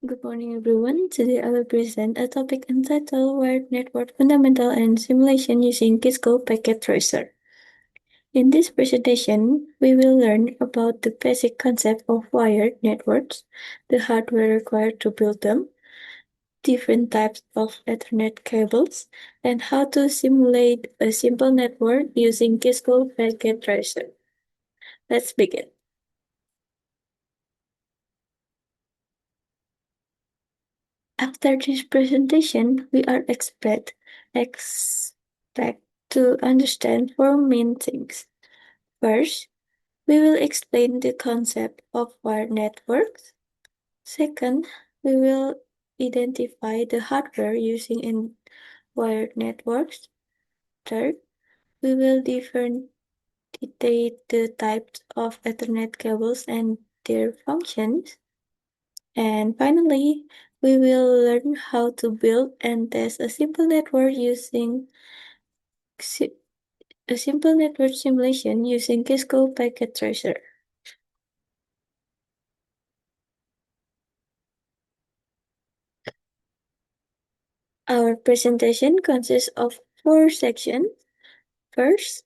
Good morning, everyone. Today I will present a topic entitled Wired Network Fundamental and Simulation using Cisco Packet Tracer. In this presentation, we will learn about the basic concept of wired networks, the hardware required to build them, different types of Ethernet cables, and how to simulate a simple network using Cisco Packet Tracer. Let's begin. After this presentation, we are expect to understand four main things. First, we will explain the concept of wired networks. Second, we will identify the hardware using in wired networks. Third, we will differentiate the types of Ethernet cables and their functions. And finally, we will learn how to build and test a simple network using si- a simple network simulation using Cisco Packet Tracer. Our presentation consists of four sections. First,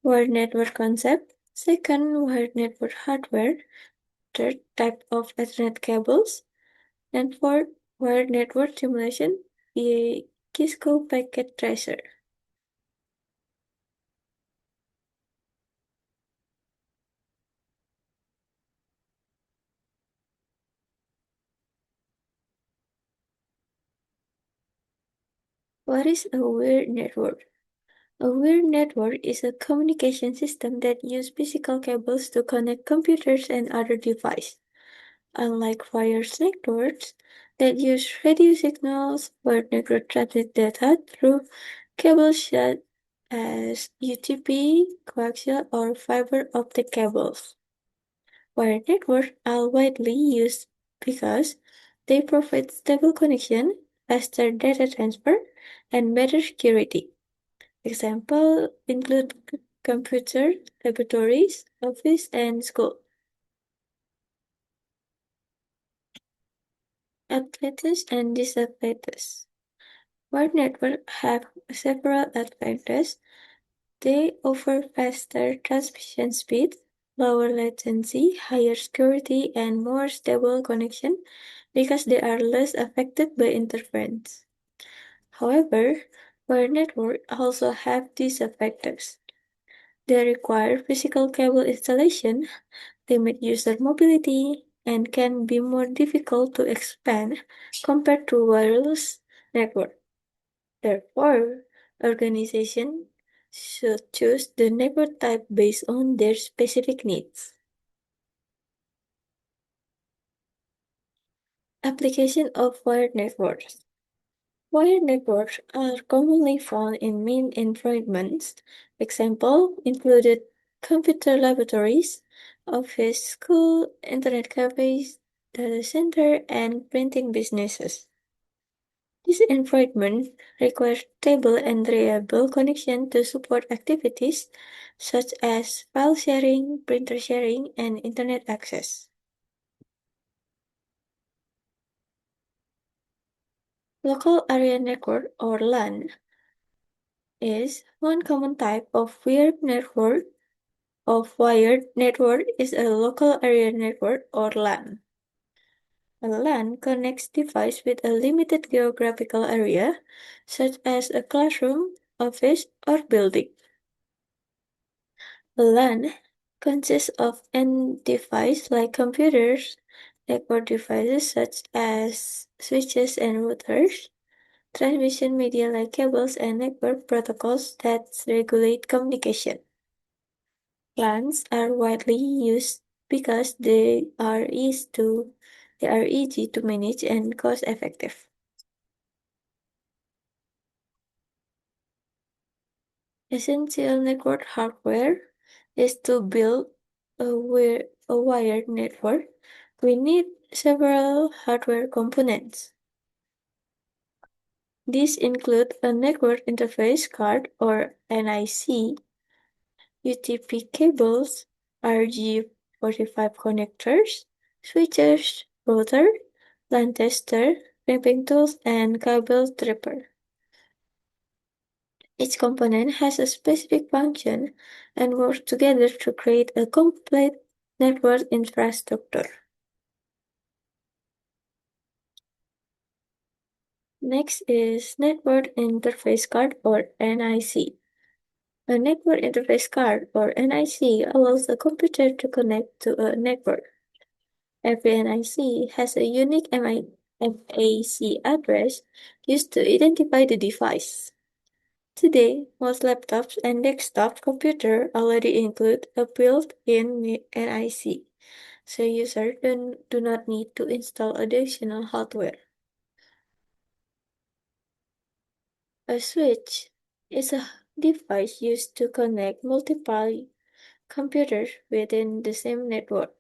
wired network concept. Second, wired network hardware. Third, type of Ethernet cables. And fourth, wired network simulation via Cisco Packet Tracer. What is a wired network? A wired network is a communication system that uses physical cables to connect computers and other devices. Unlike wireless networks that use radio signals, wired networks transmit data through cables such as UTP, coaxial, or fiber optic cables. Wired networks are widely used because they provide stable connection, faster data transfer, and better security. Examples include computer, laboratories, office, and school. Advantages and disadvantages. Wired networks have several advantages. They offer faster transmission speed, lower latency, higher security, and more stable connection because they are less affected by interference. However, wired networks also have disadvantages. They require physical cable installation, limit user mobility, and can be more difficult to expand compared to wireless network. Therefore, organizations should choose the network type based on their specific needs. Application of wired networks. Wired networks are commonly found in main environments. Example included computer laboratories, office, school, internet cafes, data center, and printing businesses. This environment requires stable and reliable connection to support activities such as file sharing, printer sharing, and internet access. Local area network or LAN is one common type of wired network is a local area network or LAN. A LAN connects devices with a limited geographical area, such as a classroom, office, or building. A LAN consists of end devices like computers, network devices such as switches and routers, transmission media like cables and network protocols that regulate communication. LANs are widely used because they are easy to manage and cost effective. Essential network hardware is to build a wired network. We need several hardware components. These include a network interface card or NIC, UTP cables, RG45 connectors, switches, router, LAN tester, crimping tools, and cable tripper. Each component has a specific function and works together to create a complete network infrastructure. Next is Network Interface Card or NIC. A network interface card or NIC allows a computer to connect to a network. Every NIC has a unique MAC address used to identify the device. Today, most laptops and desktop computers already include a built-in NIC, so users do not need to install additional hardware. A switch is a device used to connect multiple computers within the same network.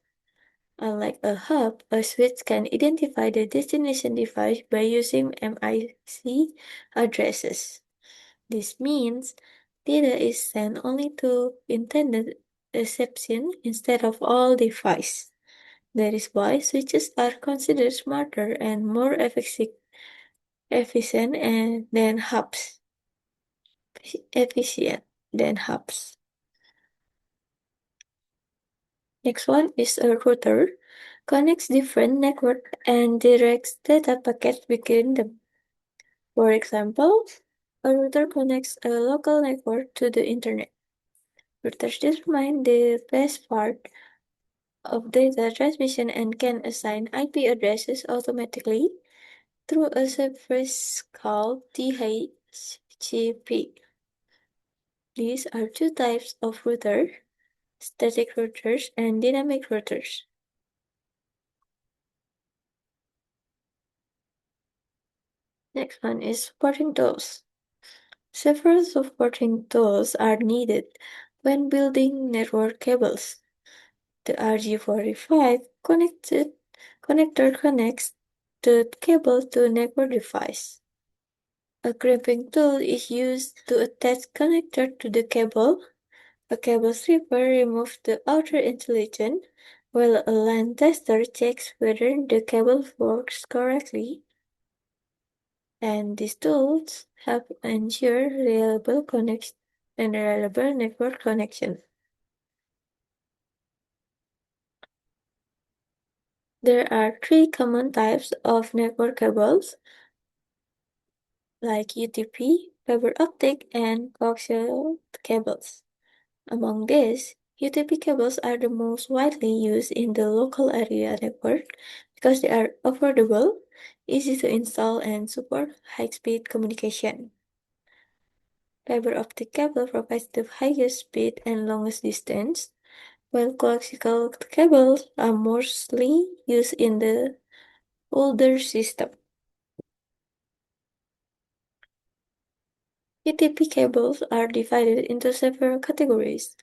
Unlike a hub, a switch can identify the destination device by using MIC addresses. This means data is sent only to intended reception instead of all devices. That is why switches are considered smarter and more efficient than hubs. Efficient than hubs. Next one is a router. Connects different network and directs data packets between them. For example, a router connects a local network to the internet. Routers determine the best part of data transmission and can assign IP addresses automatically through a service called DHCP. These are two types of routers, static routers and dynamic routers. Next one is supporting tools. Several supporting tools are needed when building network cables. The RG45 connector connects the cable to network device. A crimping tool is used to attach connector to the cable. A cable stripper removes the outer insulation, while a LAN tester checks whether the cable works correctly. And these tools help ensure reliable connection and reliable network connection. There are three common types of network cables, like UTP, fiber optic, and coaxial cables. Among these, UTP cables are the most widely used in the local area network because they are affordable, easy to install, and support high-speed communication. Fiber optic cable provides the highest speed and longest distance, while coaxial cables are mostly used in the older system. UTP cables are divided into several categories.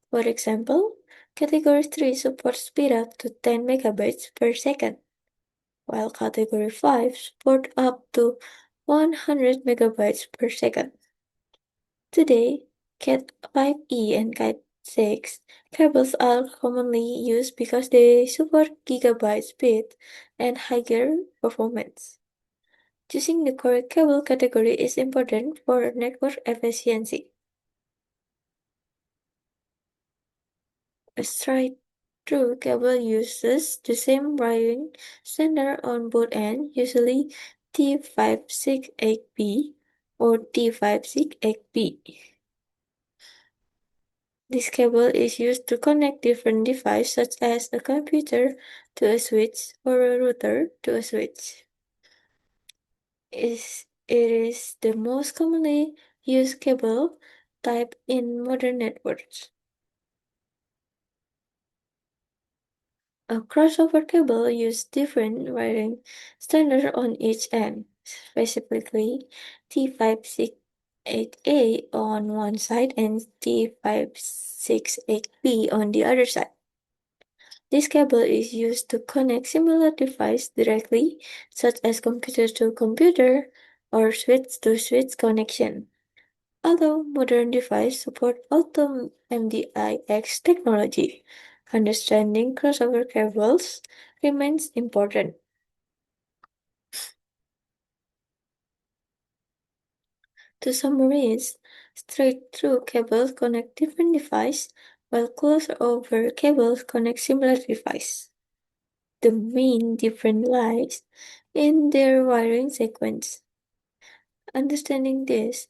For example, Category 3 supports speed up to 10 megabytes per second, while Category 5 supports up to 100 megabytes per second. Today, Cat 5e and Cat 6 cables are commonly used because they support gigabyte speed and higher performance. Choosing the correct cable category is important for network efficiency. A straight-through cable uses the same wiring standard on both ends, usually T568B or T568B. This cable is used to connect different devices such as a computer to a switch or a router to a switch. It is the most commonly used cable type in modern networks. A crossover cable uses different wiring standards on each end, specifically T568A on one side and T568B on the other side. This cable is used to connect similar devices directly, such as computer to computer or switch to switch connection. Although modern devices support auto MDIX technology, understanding crossover cables remains important. To summarize, straight-through cables connect different devices, while crossover cables connect similar devices. The main difference lies in their wiring sequence. Understanding this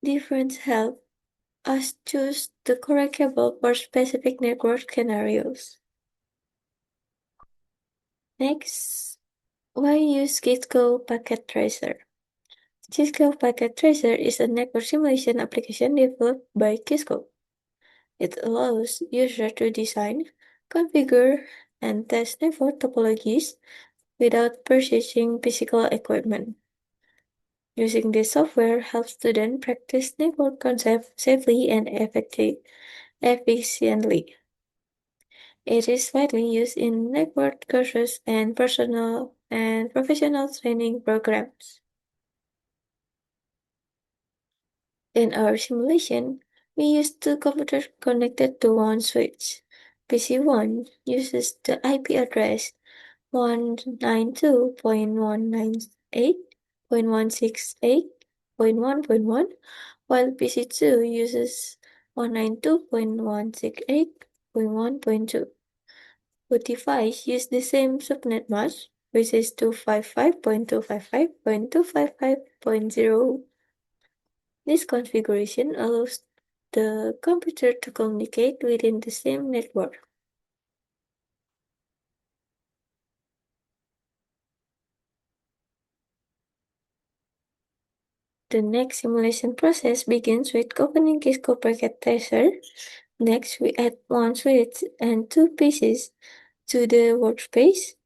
difference helps us choose the correct cable for specific network scenarios. Next, why use Cisco Packet Tracer? Cisco Packet Tracer is a network simulation application developed by Cisco. It allows users to design, configure, and test network topologies without purchasing physical equipment. Using this software helps students practice network concepts safely and efficiently. It is widely used in network courses and personal and professional training programs. In our simulation, we used two computers connected to one switch. PC1 uses the IP address 192.198.168.1.1, while PC2 uses 192.168.1.2. Both devices use the same subnet mask, which is 255.255.255.0. This configuration allows the computer to communicate within the same network. The next simulation process begins with opening Cisco packet tracer. Next, we add one switch and two pieces to the workspace.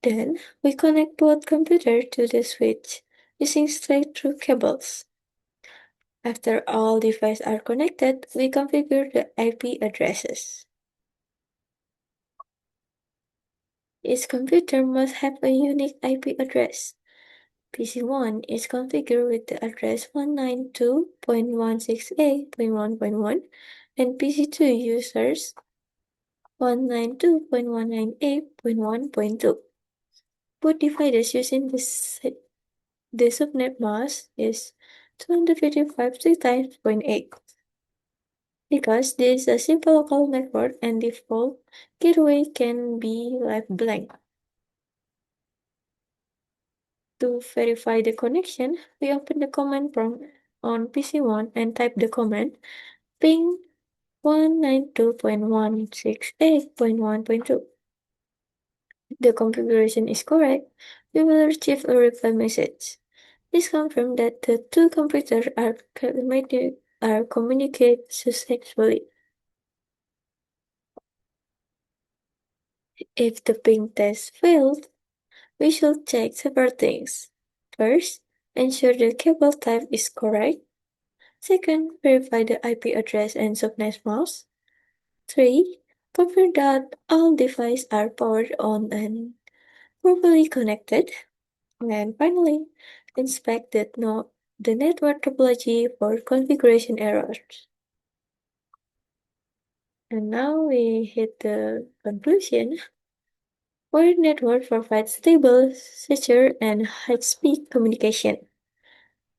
Then, we connect both computers to the switch using straight-through cables. After all devices are connected, we configure the IP addresses. Each computer must have a unique IP address. PC1 is configured with the address 192.168.1.1 and PC2 users 192.198.1.2. Both devices using the subnet mask is 255 times 0.8. Because this is a simple local network and default gateway can be left blank. To verify the connection, we open the command prompt on PC1 and type the command ping 192.168.1.2. If the configuration is correct, we will receive a reply message. This confirms that the two computers are communicate successfully. If the ping test failed, we should check several things. First, ensure the cable type is correct. Second, verify the IP address and subnet mask. 3. Confirm that all devices are powered on and properly connected. And finally, inspect the network topology for configuration errors. And now we hit the conclusion. Wired network provides stable, secure, and high-speed communication.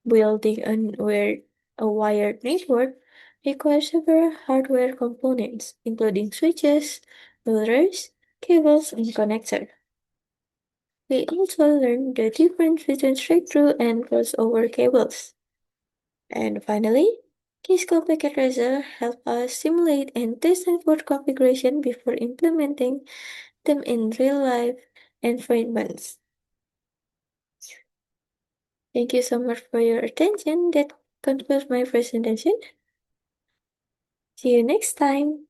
Building a wired network requires several hardware components, including switches, routers, cables, and connectors. We also learned the difference between straight-through and crossover cables. And finally, Cisco Packet Tracer help us simulate and test network configuration before implementing them in real-life environments. Thank you so much for your attention. That concludes my presentation. See you next time.